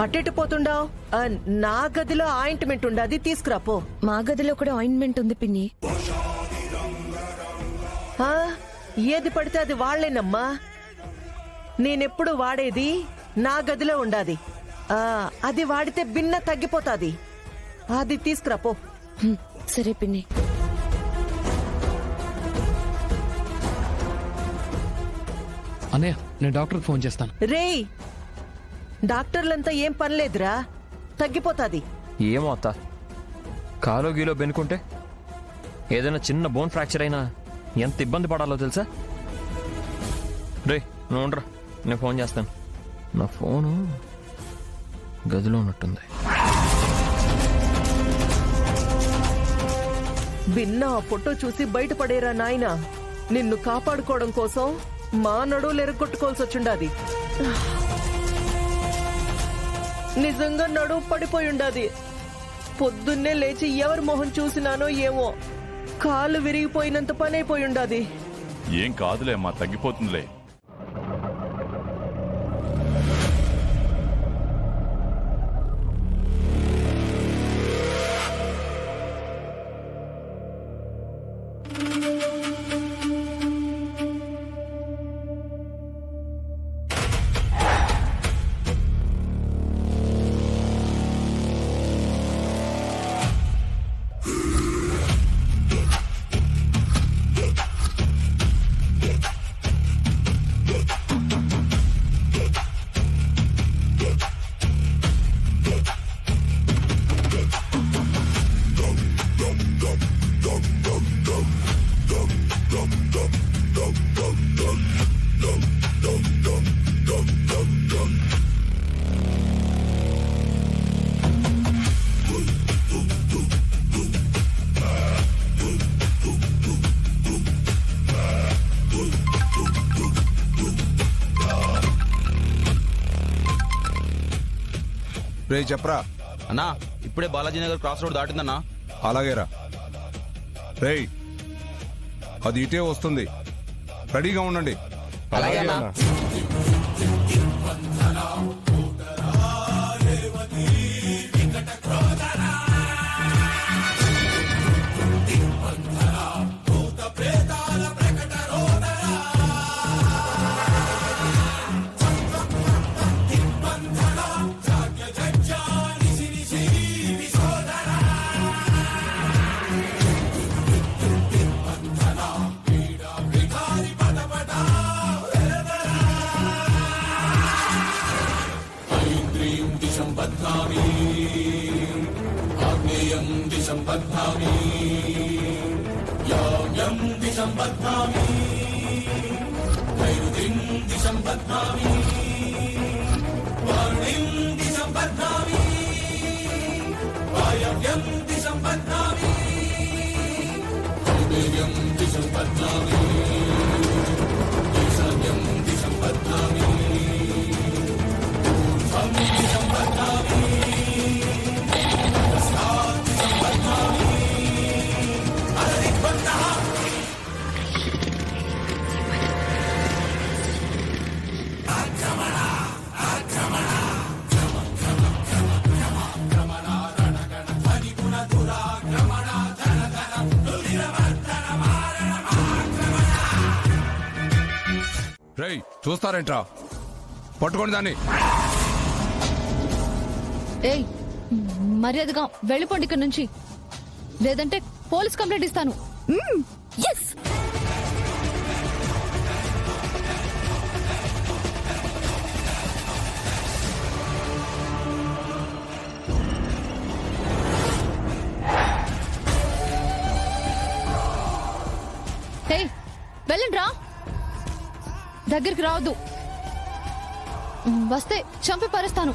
అట్టెట్టు పోతుండావు? నా గదిలో ఆయింట్మెంట్ ఉండదు, తీసుకురాపో. మా గదిలో కూడా ఆయింట్మెంట్ ఉంది పిన్ని. ఏది పడితే అది వాళ్లేనమ్మా. నేనెప్పుడు వాడేది నా గదిలో ఉండాది. అది వాడితే బిన్న తగ్గిపోతాది. అది తీసుకురాపో. సరే పిన్ని. అన్నయ్య, నేను డాక్టర్కి ఫోన్ చేస్తాను. రేయ్, డాక్టర్లంతా ఏం పనిలేదురా, తగ్గిపోతాది. ఏమో అత్త, కాలో గీలో బెనుకుంటే ఏదైనా చిన్న బోన్ ఫ్రాక్చర్ అయినా ఎంత ఇబ్బంది పడాలో తెలుసా? రే నువ్వు ఉండరా, నేను ఫోన్ చేస్తాను. నా ఫోను గదిలో ఉన్నట్టుంది. బిన్న ఆ ఫోటో చూసి బయటపడేరా నాయనా. నిన్ను కాపాడుకోవడం కోసం మా నడువులు ఎరగొట్టుకోవాల్సి వచ్చిండాది. నిజంగా నడువు పడిపోయిండాది. పొద్దున్నే లేచి ఎవరి మొహం చూసినానో ఏమో, కాలు విరిగిపోయినంత పని అయిపోయిండాది. ఏం కాదులే అమ్మా, తగ్గిపోతుందిలే. రే చెప్పరా అన్నా, ఇప్పుడే బాలాజీ నగర్ క్రాస్ రోడ్ దాటిందన్నా. అలాగేరా. రేయ్, అది ఇటే వస్తుంది, రెడీగా ఉండండి. అలాగే అన్నా. రేయ్, చూస్తారేంట్రా? పట్టుకోండి దాన్ని. ఏయ్, మర్యాదగా వెళ్ళిపోండి ఇక్కడ నుంచి, లేదంటే పోలీస్ కంప్లైంట్ ఇస్తాను. ఏయ్, వెళ్ళండి రా, దగ్గరికి రావద్దు. వస్తే చంపి పారేస్తాను.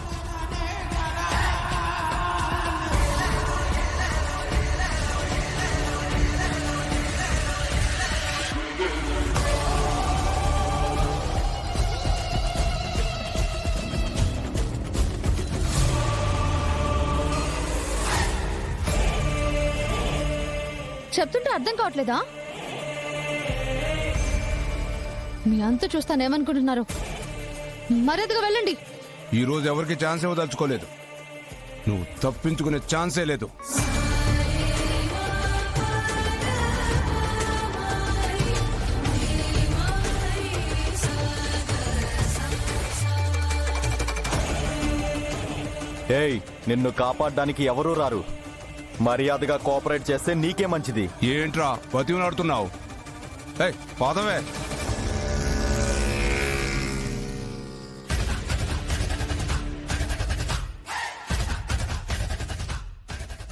చెప్తుంటే అర్థం కావట్లేదా? మీ అంతా చూస్తానేమనుకుంటున్నారు? మర్యాదగా వెళ్ళండి. ఈ రోజు ఎవరికి ఛాన్స్ ఇవ్వదలుచుకోలేదు. నువ్వు తప్పించుకునే ఛాన్సే లేదు. ఏయ్, నిన్ను కాపాడడానికి ఎవరూ రారు. మర్యాదగా కోఆపరేట్ చేస్తే నీకే మంచిది. ఏంట్రా బతిమలాడుతున్నావు? ఏయ్ పాదవే.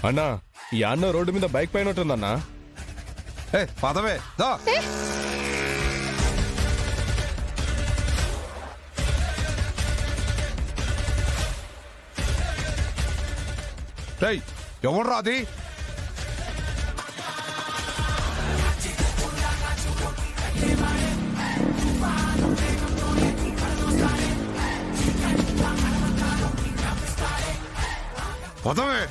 అన్నా, ఈ అన్న రోడ్డు మీద బైక్ పైన ఉంటుందన్నా. ఏయ్ పాదవే దా. రేయ్ ఎవర్రా అది? పదవే.